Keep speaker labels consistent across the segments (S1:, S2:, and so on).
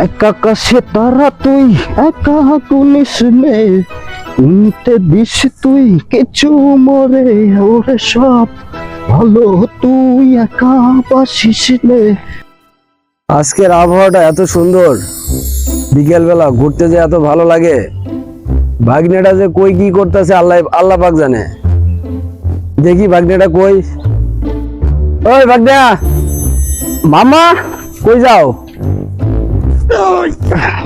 S1: এক আকাশে তারা তুই একা কুনিস নে, উনতে দিস তুই কিছু মরে ওরে সব ভালো তুই একা বাসিস নে।
S2: আজকের আবহাওয়াটা এত সুন্দর, বিকেল বেলা ঘুরতে যে এত ভালো লাগে। ভাগ্নেটা যে কই কি করতেছে আল্লাহ আল্লাহ পাক জানে। দেখি ভাগ্নেটা কই। ওই ভাগ্না, মামা কই যাও?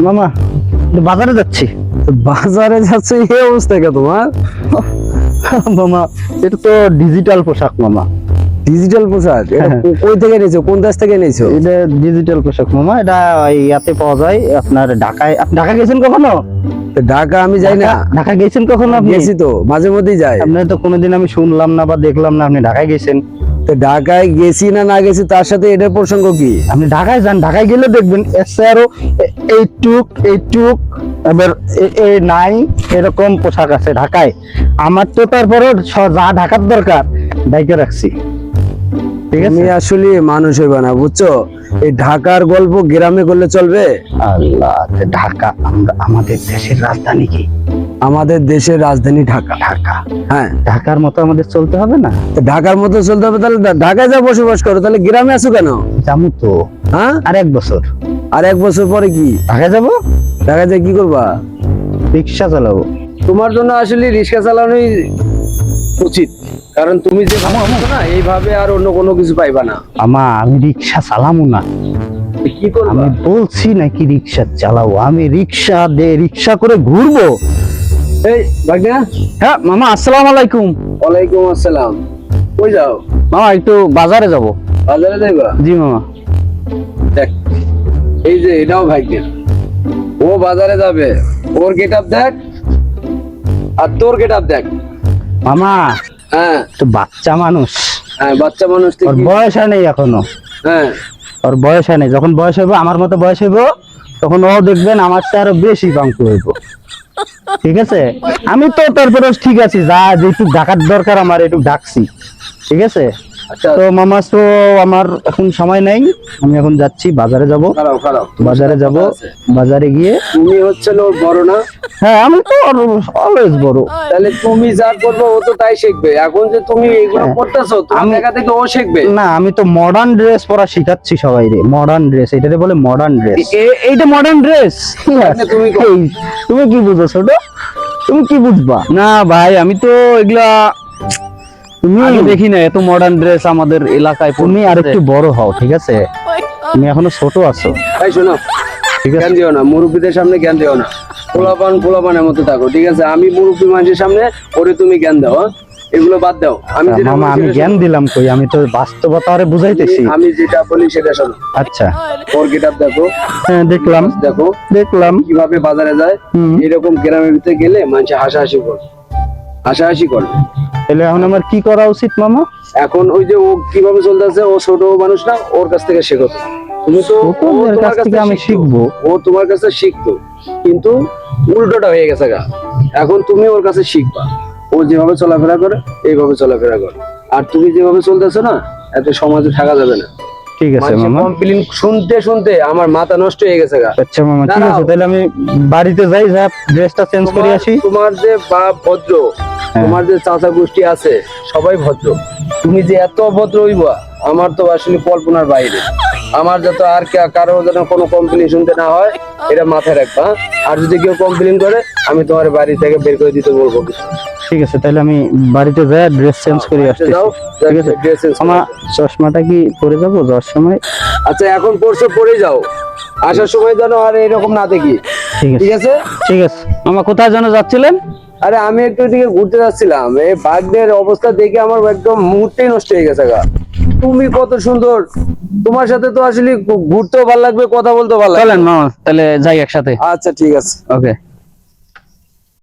S1: মামা বাজারে যাচ্ছি।
S2: বাজারে যাচ্ছ? এই অবস্থা কে তোমার?
S1: মামা এটা তো ডিজিটাল পোশাক মামা।
S2: ডিজিটাল পোশাক? এটা কই থেকে নিয়েছো? কোন দেশ থেকে নিয়েছো?
S1: এটা ডিজিটাল পোশাক মামা, এটা ইয়াতে পাওয়া যায় আপনার ঢাকায়। আপনি ঢাকা গেছেন কখনো?
S2: ঢাকা আমি যাই না।
S1: ঢাকা গেছেন কখনো আপনি?
S2: গেছি তো, মাঝে মধ্যেই যাই।
S1: আপনার তো কোনোদিন আমি শুনলাম না বা দেখলাম না আপনি ঢাকায় গেছেন।
S2: তো ঢাকায় গেছি না না গেছি তার সাথে এটার প্রসঙ্গ কি?
S1: আপনি ঢাকায় যান, ঢাকায় গেলে দেখবেন আরো এইটুক এবার এই নাই এরকম পোশাক আছে ঢাকায়। আমার তো তারপরে যা ঢাকার দরকার ডাইকে রাখছি। ঠিক আছে,
S2: তুমি আসলে মানুষ হইবা না, বুঝছো? এই ঢাকার গল্প গ্রামে করলে চলবে?
S1: আল্লাহ, ঢাকা আমাদের দেশের রাজধানী কি?
S2: আমাদের দেশের রাজধানী ঢাকা।
S1: ঢাকা,
S2: হ্যাঁ,
S1: ঢাকার মতো আমাদের চলতে হবে না?
S2: তো ঢাকার মতো চলতে হবে, তাহলে ঢাকায় যা বসবাস করো, তাহলে গ্রামে আছো কেন?
S1: যাবো তো
S2: হ্যাঁ,
S1: আর 1 বছর।
S2: আর 1 বছর পরে কি
S1: ঢাকায় যাবো,
S2: ঢাকায় যা কি করবা?
S1: রিক্সা চালাবো।
S2: তোমার জন্য আসলে রিক্সা চালানোই উচিত, কারণ তুমি যে ভাবছো না এইভাবে আর অন্য কোনো কিছু পাইবা না।
S1: আমা আমি রিক্সা চালামু না।
S2: কি করবা?
S1: আমি বলছি নাকি রিক্সা চালাবো, আমি রিক্সা করে ঘুরবো।
S2: এই ভাগ্না।
S1: হ্যাঁ মামা, আসসালামু আলাইকুম।
S2: ওয়ালাইকুম আসসালাম। কই যাও?
S1: মামা একটু বাজারে যাব।
S2: বাজারে যাইবা?
S1: জি মামা।
S2: দেখ, এই যে এটাও ভাগ্না, ও বাজারে যাবে, ওর গেট আপ দেখ আর তোর গেট আপ দেখ।
S1: মামা
S2: হ্যাঁ
S1: তো বাচ্চা মানুষ,
S2: হ্যাঁ, বাচ্চা মানুষ
S1: ওর বয়স হয় নাই এখনো।
S2: হ্যাঁ,
S1: ওর বয়স হয় নাই, যখন বয়স হইব আমার মতো বয়স হইব তখন ও দেখবেন আমার চেয়ে আরো বেশি বাঙ্কু হইব। ঠিক আছে, আমি তো তারপরে ঠিক আছে, যা যেটুক ডাকার দরকার আমার একটু ডাকছি। ঠিক আছে,
S2: আচ্ছা
S1: তো মামা তো আমার এখন সময় নাই, আমি এখন যাচ্ছি বাজারে যাব।
S2: খারাপ খারাপ,
S1: বাজারে যাব, বাজারে গিয়ে
S2: তুমি হচ্ছে ওর বড় না?
S1: হ্যাঁ আমি তো অলওয়েজ বড়।
S2: তাহলে তুমি যা করবে ও তো তাই শিখবে। এখন যে তুমি এগুলো করতেছো তোমার জায়গা থেকে ও শিখবে
S1: না, আমি তো মডার্ন ড্রেস পরা শিখাচ্ছি সবাই রে। মডার্ন ড্রেস, এটারে বলে মডার্ন ড্রেস। এইটা মডার্ন ড্রেস। তুমি কি বুঝো ছোট? তুমি কি বুঝবা? না ভাই, আমি তো এগুলা তুমি দেখি না এত মডার্ন ড্রেস আমাদের এলাকায়। তুমি আর একটু বড় হও, ঠিক আছে? তুমি এখনো ছোট আছো।
S2: তাই শোনো,
S1: ঠিক আছে,
S2: জ্ঞান দিও না, মুরব্বীদের সামনে জ্ঞান দিও না। পোলাপানের মতো থাকো, ঠিক আছে? আমি মুরব্বী মানুষের সামনে ওরে তুমি জ্ঞান দাও, হ্যাঁ? এগুলো বাদ দাও। আমি যেটা
S1: মামা আমি জ্ঞান দিলাম কই, আমি তো বাস্তবতা আরে বুঝাইতেছি।
S2: আমি যেটা বলি সেটা শোনো।
S1: আচ্ছা,
S2: ওর গেট আপ দেখো।
S1: হ্যাঁ দেখলাম
S2: দেখলাম কিভাবে বাজারে যায়। এরকম গ্রামের ভিতরে গেলে মানুষ হাসাহাসি করবে।
S1: তাহলে এখন আমার কি করা উচিত মামা?
S2: এখন ওই যে ও কিভাবে চলতেছে, ও ছোট মানুষ না, ওর কাছ থেকে শেখো। তুমি তো
S1: ওর কাছ থেকে আমি শিখবো।
S2: ও তোমার কাছে শিখতো, কিন্তু উল্টোটা হয়ে গেছে গা। এখন তুমি ওর কাছে শিখবা। ও যেভাবে চলাফেরা করে এইভাবে চলাফেরা করে। আর তুমি যেভাবে চলতেছো না, এত সমাজে থাকা যাবে না।
S1: ঠিক আছে মামা।
S2: কমপ্লেইন শুনতে শুনতে আমার মাথা নষ্ট হয়ে গেছে গা।
S1: আচ্ছা মামা, ঠিক আছে, তাহলে আমি বাড়িতে যাই, যা ড্রেসটা চেঞ্জ করে আসি।
S2: তোমার যে বাপ ভদ্র, তোমার যে চাচা গোষ্ঠী আছে সবাই ভদ্র, তুমি যে এত ভদ্র হইবা আমার তো আসলে কল্পনার বাইরে। আমার যাতে আর কারো যেন কোনো কমপ্লেইন শুনতে না হয়, এটা মাথায় রাখবা। আর যদি কেউ কমপ্লেইন করে আমি তোমার বাড়ি থেকে বের করে দিতে বলবো।
S1: ঠিক আছে, তাহলে আমি বাড়িতে যাই ড্রেস চেঞ্জ করে আসতেছি। ঠিক আছে,
S2: ড্রেস চেঞ্জ।
S1: আমার চশমাটা কি পরে যাবো যাওয়ার সময়?
S2: আচ্ছা, এখন পড়ছো, পরে যাও, আসার সময় যেন আর এরকম না দেখি। ঠিক আছে
S1: ঠিক আছে মামা। কোথায় যেন যাচ্ছিলেন?
S2: আরে আমি একটু দিকে ঘুরতে যাচ্ছিলাম। এই বাঘদের অবস্থা দেখে আমার একদম মুহূর্তেই নষ্ট হয়ে গেছে গা। তুমি কত সুন্দর, তোমার সাথে তো আসলে ঘুরতেও ভালো লাগবে, কথা বলতেও ভালো লাগবে।
S1: চলেন মামা, তাহলে যাই একসাথে।
S2: আচ্ছা ঠিক আছে,
S1: ওকে।